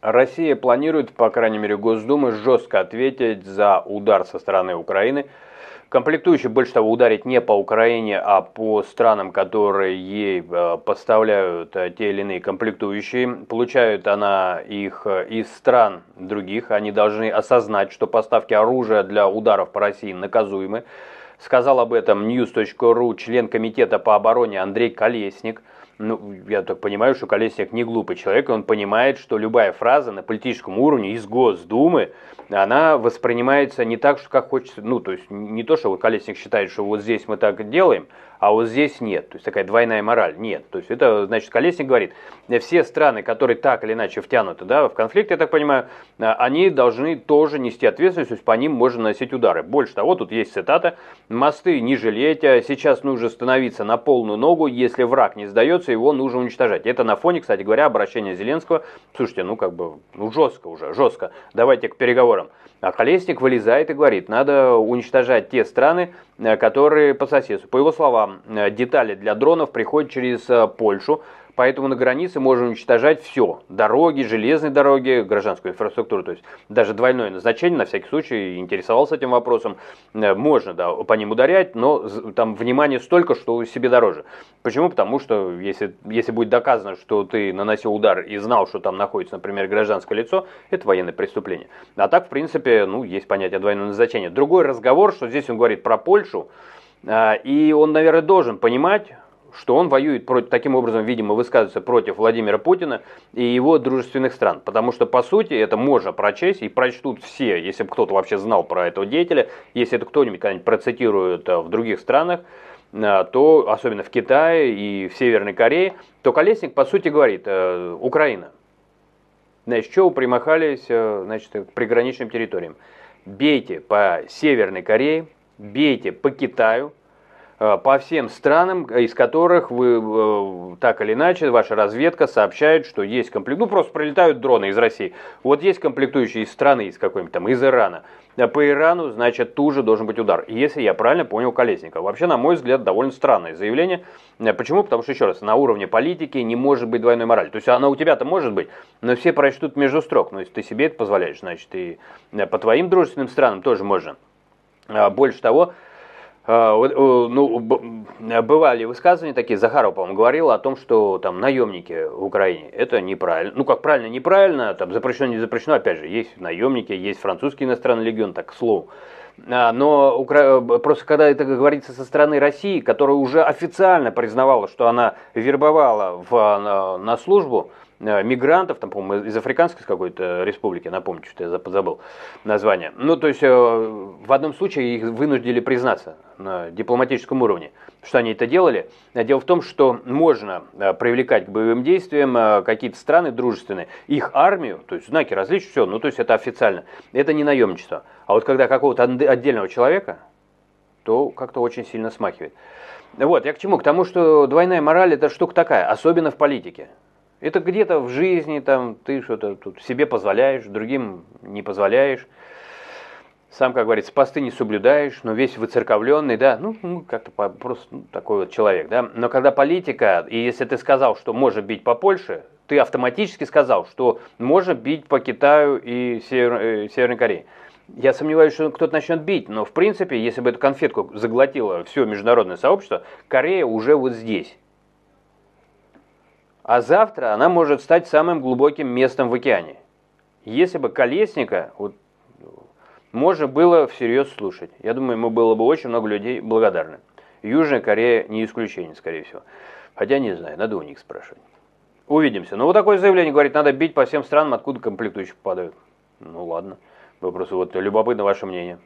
Россия планирует, по крайней мере, Госдума жестко ответить за удар со стороны Украины. Комплектующие, больше того, ударить не по Украине, а по странам, которые ей поставляют те или иные комплектующие. Получают она их из стран других. Они должны осознать, что поставки оружия для ударов по России наказуемы. Сказал об этом news.ru член комитета по обороне Андрей Колесник. Ну, я так понимаю, что Колесник не глупый человек, и он понимает, что любая фраза на политическом уровне из Госдумы, она воспринимается не так, что как хочется, ну, то есть не то, что вот Колесник считает, что вот здесь мы так делаем, а вот здесь нет. То есть такая двойная мораль. Нет. То есть это, значит, Колесник говорит, все страны, которые так или иначе втянуты, да, в конфликт, я так понимаю, они должны тоже нести ответственность, то есть по ним можно наносить удары. Больше того, тут есть цитата: «Мосты не жалеть, а сейчас нужно становиться на полную ногу, если враг не сдается, его нужно уничтожать». Это на фоне, кстати говоря, обращения Зеленского. Слушайте, ну как бы, ну жестко уже, жестко. Давайте к переговорам. А Колесник вылезает и говорит, надо уничтожать те страны, которые по соседству. По его словам, детали для дронов приходят через Польшу, поэтому на границе можно уничтожать все. Дороги, железные дороги, гражданскую инфраструктуру. То есть даже двойное назначение, на всякий случай, интересовался этим вопросом. Можно, да, по ним ударять, но там внимание столько, что себе дороже. Почему? Потому что если будет доказано, что ты наносил удар и знал, что там находится, например, гражданское лицо, это военное преступление. А так, в принципе, ну, есть понятие двойного назначения. Другой разговор, что здесь он говорит про Польшу, и он, наверное, должен понимать, что он воюет против, таким образом, видимо, высказывается против Владимира Путина и его дружественных стран. Потому что, по сути, это можно прочесть и прочтут все, если бы кто-то вообще знал про этого деятеля, если это кто-нибудь когда-нибудь процитирует в других странах, то, особенно в Китае и в Северной Корее, то Колесник, по сути, говорит, Украина, значит, что вы примахались, значит, к приграничным территориям? Бейте по Северной Корее, бейте по Китаю, по всем странам, из которых вы так или иначе, ваша разведка сообщает, что есть комплектующие, ну просто прилетают дроны из России. Вот есть комплектующие из страны, из какой-нибудь там, из Ирана. По Ирану, значит, тут же должен быть удар. Если я правильно понял Колесника. Вообще, на мой взгляд, довольно странное заявление. Почему? Потому что, еще раз, на уровне политики не может быть двойной морали. То есть она у тебя-то может быть, но все прочтут между строк. Но если ты себе это позволяешь, значит, и по твоим дружественным странам тоже можно. Больше того, ну, бывали высказывания такие, Захаров, по-моему, говорил о том, что там наемники в Украине, это неправильно. Ну, как правильно, неправильно, там запрещено, не запрещено, опять же, есть наемники, есть французский иностранный легион, так, к слову. Но просто когда это говорится со стороны России, которая уже официально признавала, что она вербовала на службу мигрантов, там, по-моему, из африканской какой-то республики, напомню, что я забыл название. Ну, то есть, в одном случае их вынудили признаться на дипломатическом уровне, что они это делали. Дело в том, что можно привлекать к боевым действиям какие-то страны дружественные, их армию, то есть знаки различия, все, ну, то есть это официально, это не наемничество. А вот когда какого-то отдельного человека, то как-то очень сильно смахивает. Вот, я к чему? К тому, что двойная мораль – это штука такая, особенно в политике. Это где-то в жизни, там, ты что-то тут себе позволяешь, другим не позволяешь. Сам, как говорится, посты не соблюдаешь, но весь выцерковленный, да, ну как-то просто такой вот человек, да. Но когда политика, и если ты сказал, что может бить по Польше, ты автоматически сказал, что может бить по Китаю и Северной Корее. Я сомневаюсь, что кто-то начнет бить, но в принципе, если бы эту конфетку заглотило все международное сообщество, Корея уже вот здесь. А завтра она может стать самым глубоким местом в океане. Если бы Колесника вот, можно было всерьез слушать, я думаю, ему было бы очень много людей благодарны. Южная Корея не исключение, скорее всего. Хотя не знаю, надо у них спрашивать. Увидимся. Но вот такое заявление говорит, надо бить по всем странам, откуда комплектующие попадают. Ну ладно. Вы просто вот любопытно ваше мнение.